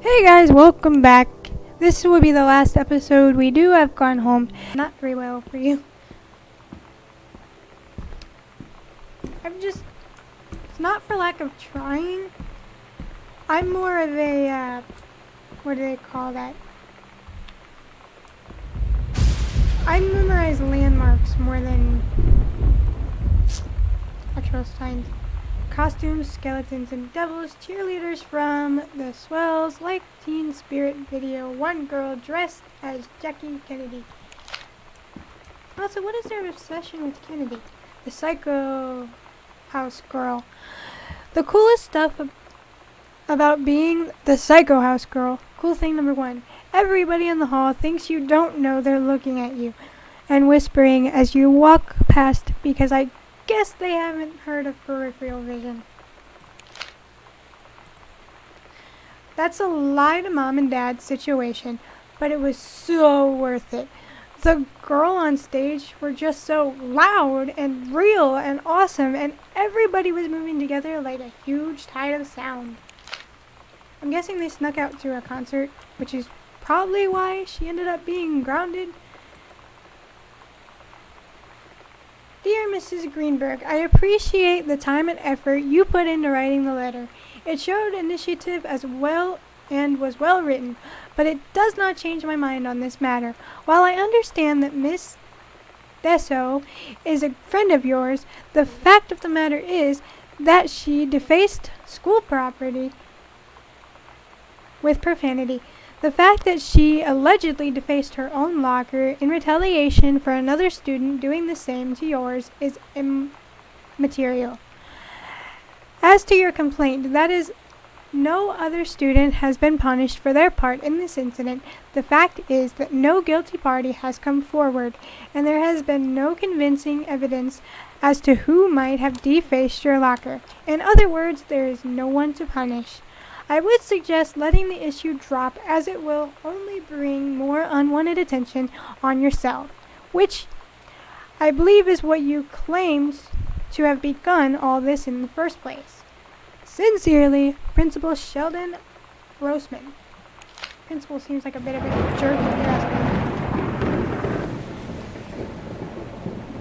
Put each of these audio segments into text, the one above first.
Hey guys, welcome back. This will be the last episode. We do have gone home. Not very well for you. It's not for lack of trying. I'm more of a, what do they call that? I memorize landmarks more than actual signs. Costumes, skeletons, and devils, cheerleaders from the Swells, like Teen Spirit video, one girl dressed as Jackie Kennedy. Also, what is their obsession with Kennedy? The Psycho House girl. The coolest stuff about being the Psycho House girl. Cool thing number one. Everybody in the hall thinks you don't know they're looking at you and whispering as you walk past because I guess they haven't heard of peripheral vision. That's a lie to mom and dad's situation, but it was so worth it. The girl on stage were just so loud and real and awesome, and everybody was moving together like a huge tide of sound. I'm guessing they snuck out to a concert, which is probably why she ended up being grounded. Dear Mrs. Greenberg, I appreciate the time and effort you put into writing the letter. It showed initiative as well and was well written, but it does not change my mind on this matter. While I understand that Miss Deso is a friend of yours, the fact of the matter is that she defaced school property with profanity. The fact that she allegedly defaced her own locker in retaliation for another student doing the same to yours is immaterial. As to your complaint, that is, no other student has been punished for their part in this incident. The fact is that no guilty party has come forward, and there has been no convincing evidence as to who might have defaced your locker. In other words, there is no one to punish. I would suggest letting the issue drop, as it will only bring more unwanted attention on yourself, which I believe is what you claimed to have begun all this in the first place. Sincerely, Principal Sheldon Grossman. Principal seems like a bit of a jerk.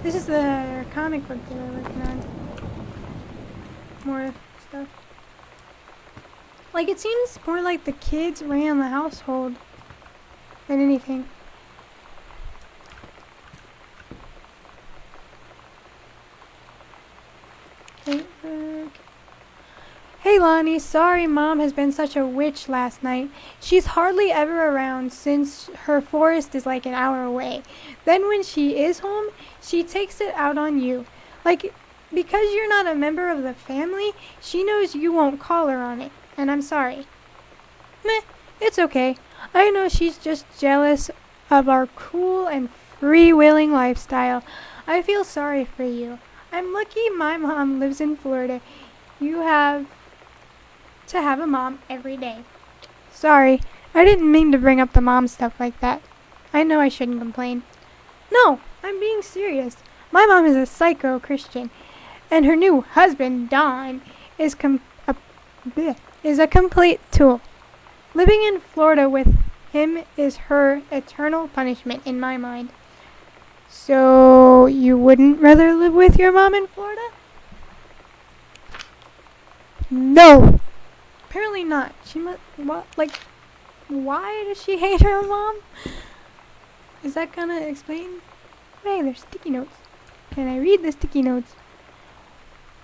This is the comic book that we're working on. More stuff. Like, it seems more like the kids ran the household than anything. Hey Lonnie, sorry Mom has been such a witch last night. She's hardly ever around since her forest is like an hour away. Then when she is home, she takes it out on you. Like, because you're not a member of the family, she knows you won't call her on it. And I'm sorry. Meh, it's okay. I know she's just jealous of our cool and free-willing lifestyle. I feel sorry for you. I'm lucky my mom lives in Florida. You have to have a mom every day. Sorry, I didn't mean to bring up the mom stuff like that. I know I shouldn't complain. No, I'm being serious. My mom is a psycho Christian, and her new husband, Don, is a complete tool. Living in Florida with him is her eternal punishment in my mind. So, you wouldn't rather live with your mom in Florida? No! Apparently not. She must, why does she hate her mom? Is that gonna explain? Hey, there's sticky notes. Can I read the sticky notes?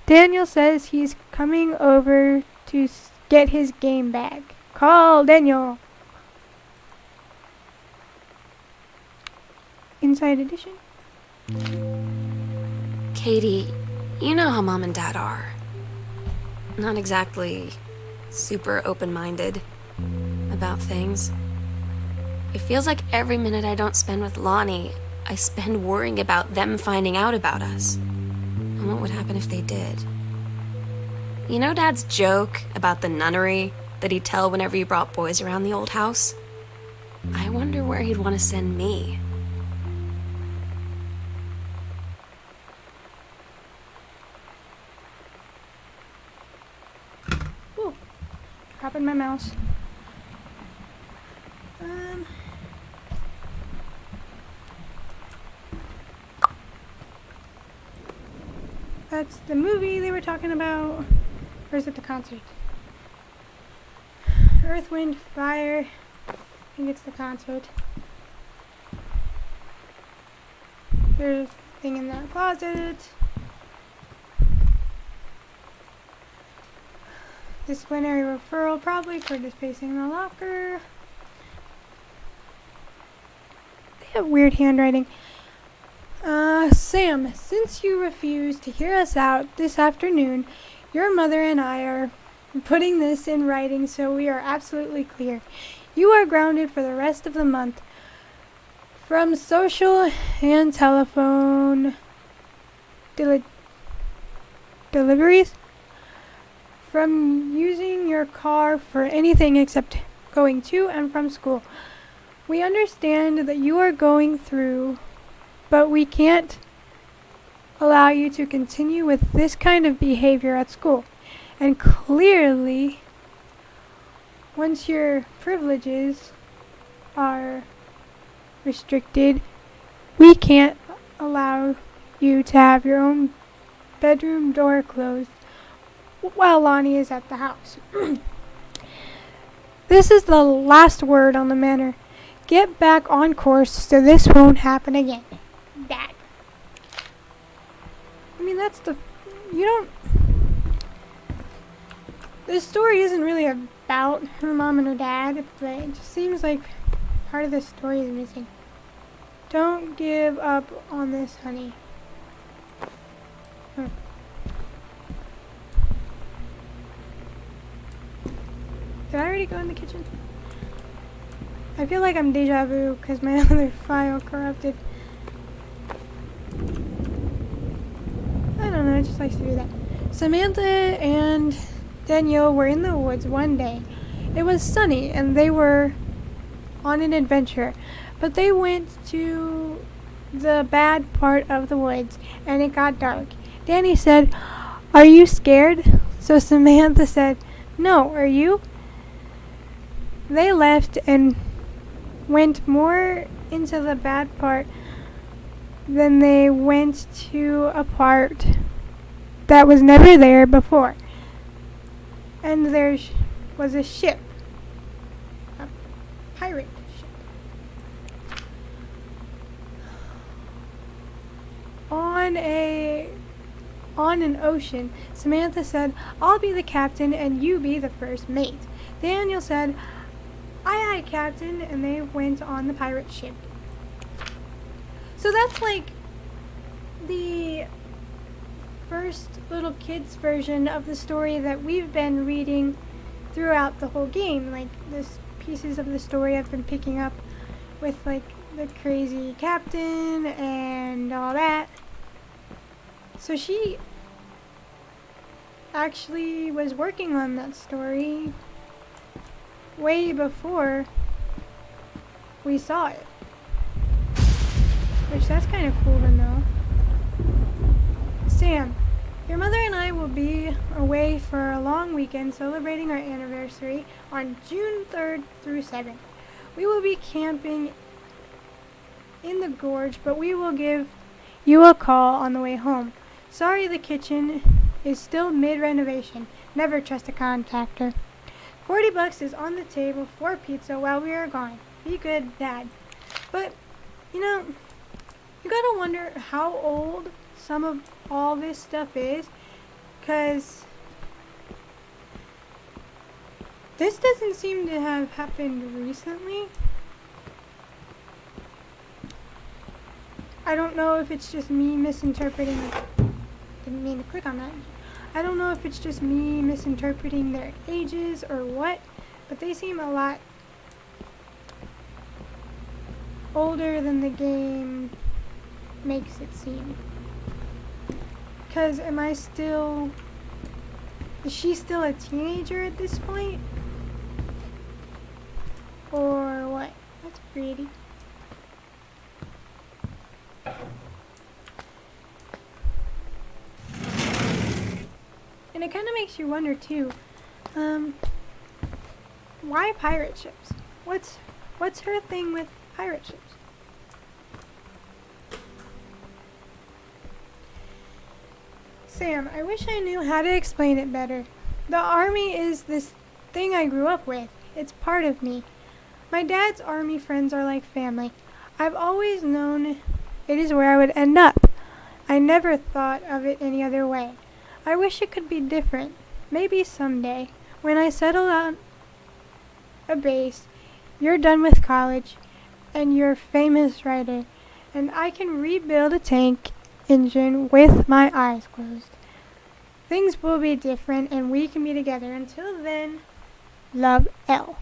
Daniel says he's coming over to get his game bag. Call Daniel. Inside edition. Katie, you know how Mom and Dad are. Not exactly super open-minded about things. It feels like every minute I don't spend with Lonnie, I spend worrying about them finding out about us. And what would happen if they did? You know Dad's joke about the nunnery that he'd tell whenever he brought boys around the old house? I wonder where he'd want to send me. Ooh, dropping my mouse. that's the movie they were talking about. Or is it the concert? Earth, Wind, Fire. I think it's the concert. There's a thing in that closet. Disciplinary referral, probably for defacing the locker. They have weird handwriting. Sam, since you refused to hear us out this afternoon, your mother and I are putting this in writing so we are absolutely clear. You are grounded for the rest of the month from social and telephone deliveries, from using your car for anything except going to and from school. We understand that you are going through, but we can't allow you to continue with this kind of behavior at school. And clearly, once your privileges are restricted, we can't allow you to have your own bedroom door closed while Lonnie is at the house. This is the last word on the matter. Get back on course so this won't happen again. Dad. I mean, this story isn't really about her mom and her dad, but it just seems like part of the story is missing. Don't give up on this, honey. Did I already go in the kitchen? I feel like I'm deja vu because my other file corrupted. I don't know, it just likes to do that. Samantha and Danielle were in the woods one day. It was sunny and they were on an adventure, but they went to the bad part of the woods and it got dark. Danny said, "Are you scared?" So Samantha said, "No, are you?" They left and went more into the bad part than they went to a part that was never there before. And there was a ship. A pirate ship. On an ocean. Samantha said, "I'll be the captain and you be the first mate." Daniel said, "Aye, aye, Captain," and they went on the pirate ship. So that's like the first little kids version of the story that we've been reading throughout the whole game. Like, this pieces of the story I've been picking up with, like, the crazy captain and all that. So she actually was working on that story way before we saw it. Which, that's kind of cool to know. Sam, your mother and I will be away for a long weekend celebrating our anniversary on June 3rd through 7th. We will be camping in the gorge, but we will give you a call on the way home. Sorry, the kitchen is still mid-renovation. Never trust a contractor. $40 is on the table for pizza while we are gone. Be good, Dad. But, you know, you gotta wonder how old some of all this stuff is, 'cause this doesn't seem to have happened recently. I don't know if it's just me misinterpreting. Didn't mean to click on that. I don't know if it's just me misinterpreting their ages or what, but they seem a lot older than the game makes it seem. 'Cause is she still a teenager at this point? Or what? That's pretty. And it kind of makes you wonder too, why pirate ships? What's her thing with pirate ships? Sam, I wish I knew how to explain it better. The Army is this thing I grew up with. It's part of me. My dad's Army friends are like family. I've always known it is where I would end up. I never thought of it any other way. I wish it could be different. Maybe someday, when I settle on a base, you're done with college, and you're a famous writer, and I can rebuild a tank engine with my eyes closed. Things will be different, and we can be together. Until then, love, L.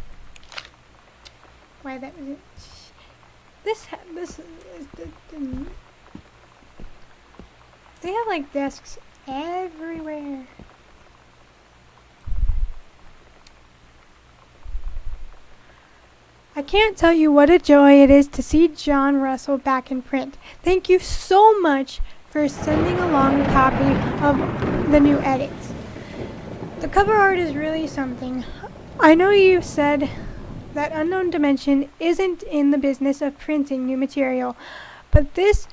Why that was it? This is they have like desks everywhere. I can't tell you what a joy it is to see John Russell back in print. Thank you so much for sending along a copy of the new edits. The cover art is really something. I know you said that Unknown Dimension isn't in the business of printing new material, but this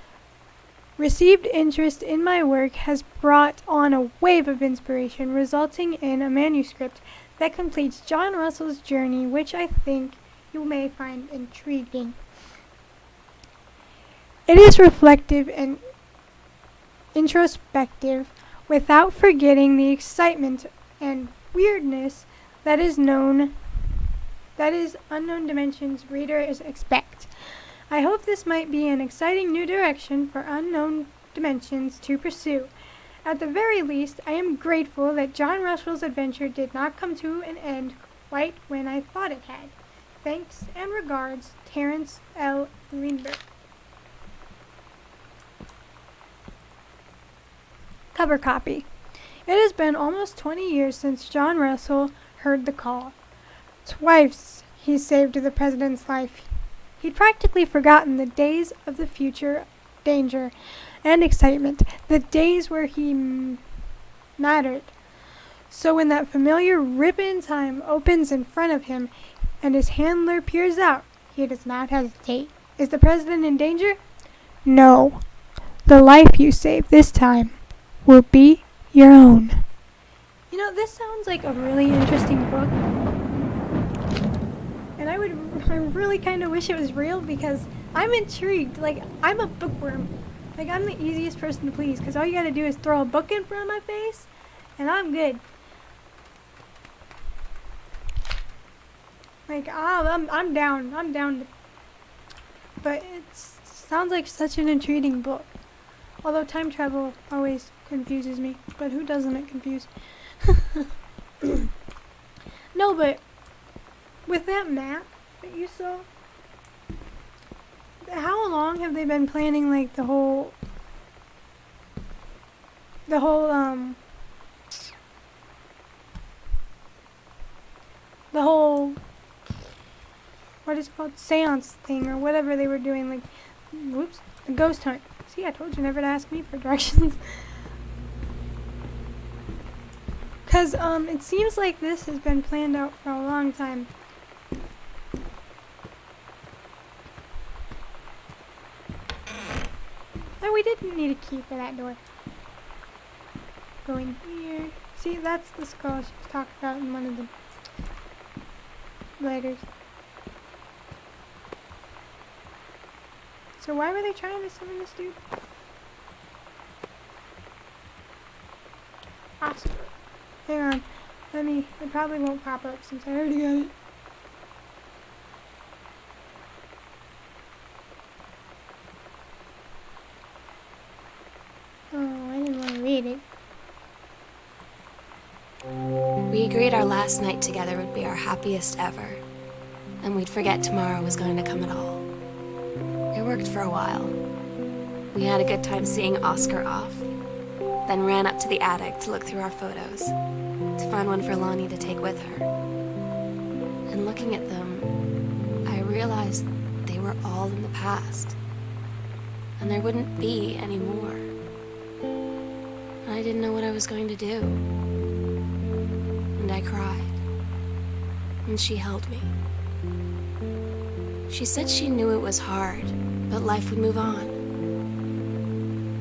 received interest in my work has brought on a wave of inspiration, resulting in a manuscript that completes John Russell's journey, which I think you may find intriguing. It is reflective and introspective without forgetting the excitement and weirdness that is Unknown Dimension's readers expect. I hope this might be an exciting new direction for Unknown Dimensions to pursue. At the very least, I am grateful that John Russell's adventure did not come to an end quite when I thought it had. Thanks and regards, Terrence L. Greenberg. Cover copy. It has been almost 20 years since John Russell heard the call. Twice he saved the president's life. He'd practically forgotten the days of the future danger and excitement, the days where he mattered. So when that familiar rip in time opens in front of him and his handler peers out, he does not hesitate. Is the president in danger? No. The life you save this time will be your own. You know, this sounds like a really interesting book. And I really kind of wish it was real because I'm intrigued. Like, I'm a bookworm. Like, I'm the easiest person to please because all you gotta do is throw a book in front of my face and I'm good. Like, I'm down. I'm down. But it sounds like such an intriguing book. Although time travel always confuses me. But who doesn't it confuse? No, but with that map that you saw, how long have they been planning, like, the whole, what is it called, seance thing, or whatever they were doing, like, whoops, a ghost hunt. See, I told you never to ask me for directions. Because, it seems like this has been planned out for a long time. No, we didn't need a key for that door. Go in here. See, that's the skull she was talking about in one of the letters. So why were they trying to summon this dude? Oscar. Hang on. It probably won't pop up since I already got it. Oh, I didn't want to read it. We agreed our last night together would be our happiest ever, and we'd forget tomorrow was going to come at all. It worked for a while. We had a good time seeing Oscar off, then ran up to the attic to look through our photos, to find one for Lonnie to take with her. And looking at them, I realized they were all in the past, and there wouldn't be any more. I didn't know what I was going to do. And I cried. And she held me. She said she knew it was hard, but life would move on.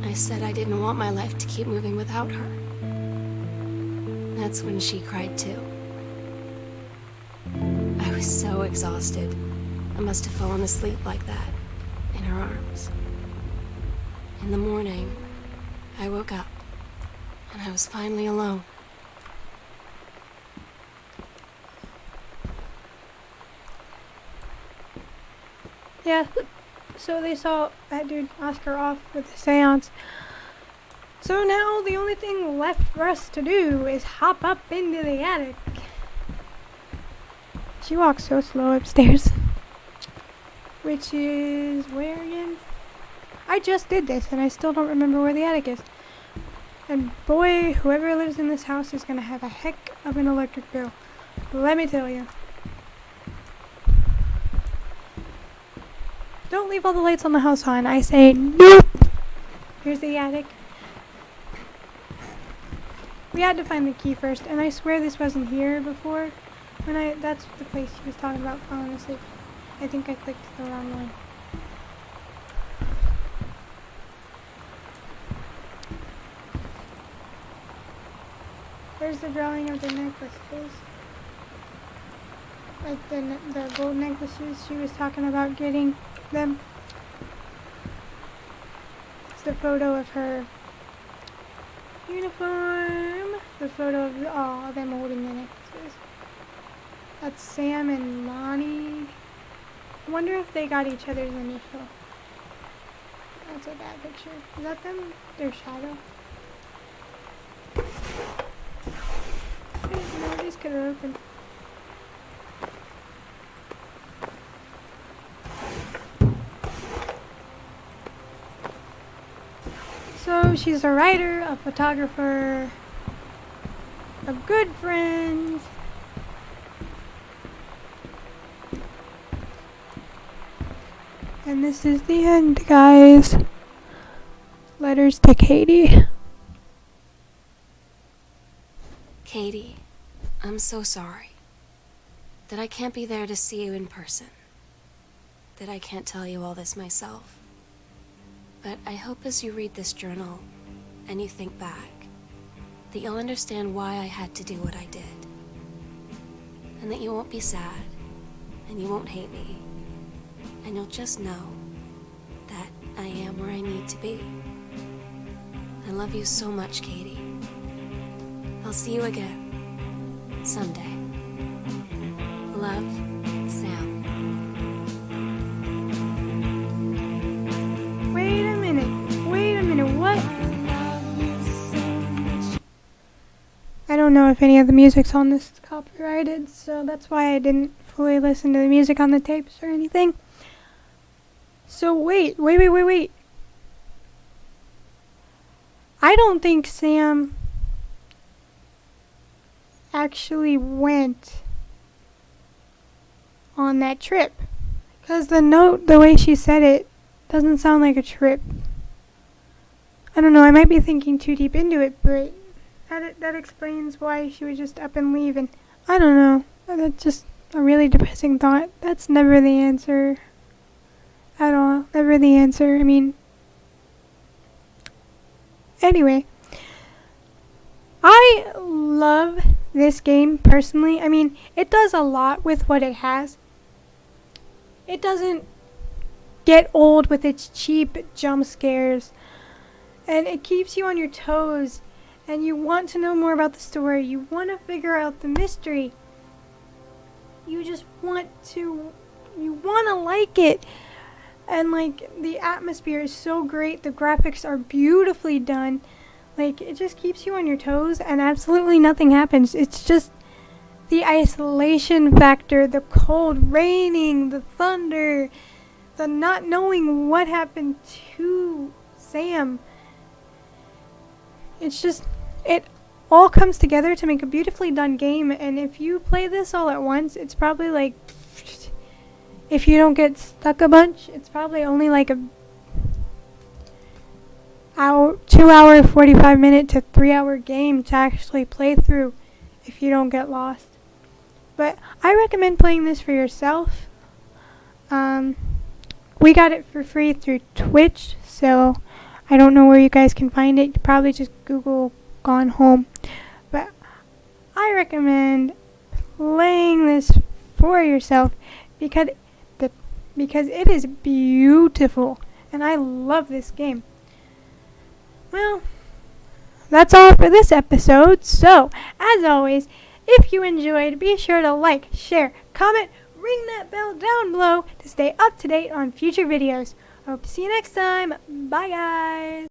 I said I didn't want my life to keep moving without her. That's when she cried too. I was so exhausted. I must have fallen asleep like that, in her arms. In the morning, I woke up, and I was finally alone. Yeah, so they saw that dude Oscar off with the seance. So now the only thing left for us to do is hop up into the attic. She walks so slow upstairs. Which is where again? I just did this and I still don't remember where the attic is. And boy, whoever lives in this house is gonna have a heck of an electric bill. Let me tell you. Don't leave all the lights on the house on. I say nope. Here's the attic. We had to find the key first, and I swear this wasn't here before. That's the place she was talking about falling asleep. I think I clicked the wrong one. There's the drawing of the necklaces. Like the gold necklaces she was talking about getting them. It's the photo of her uniform. The photo of all them holding the necklaces. That's Sam and Lonnie. I wonder if they got each other's initial. That's a bad picture. Is that them? Their shadow. I didn't know these could have opened. So she's a writer, a photographer, a good friend. And this is the end, guys. Letters to Katie. Katie, I'm so sorry that I can't be there to see you in person, that I can't tell you all this myself. But I hope as you read this journal and you think back, that you'll understand why I had to do what I did. And that you won't be sad, and you won't hate me, and you'll just know that I am where I need to be. I love you so much, Katie. I'll see you again someday. Love, Sam. Wait a minute, what? I don't know if any of the music's on this is copyrighted, so that's why I didn't fully listen to the music on the tapes or anything. So wait. I don't think Sam actually went on that trip. Because the note, the way she said it, doesn't sound like a trip. I don't know, I might be thinking too deep into it, but that explains why she would just up and leave. And I don't know, that's just a really depressing thought. That's never the answer at all. Never the answer. I mean, anyway, I love this game personally. I mean, it does a lot with what it has. It doesn't get old with its cheap jump scares, and it keeps you on your toes, and you want to know more about the story. You want to figure out the mystery. You just want to like it. And like, the atmosphere is so great. The graphics are beautifully done. Like, it just keeps you on your toes, and absolutely nothing happens. It's just the isolation factor, the cold raining, the thunder, the not knowing what happened to Sam. It's just, it all comes together to make a beautifully done game. And if you play this all at once, it's probably like, if you don't get stuck a bunch, it's probably only like a 2 hour, 45 minute to 3 hour game to actually play through if you don't get lost. But I recommend playing this for yourself. We got it for free through Twitch, so I don't know where you guys can find it. You probably just Google Gone Home. But I recommend playing this for yourself because it is beautiful and I love this game. Well, that's all for this episode. So, as always, if you enjoyed, be sure to like, share, comment, ring that bell down below to stay up to date on future videos. Hope to see you next time. Bye, guys.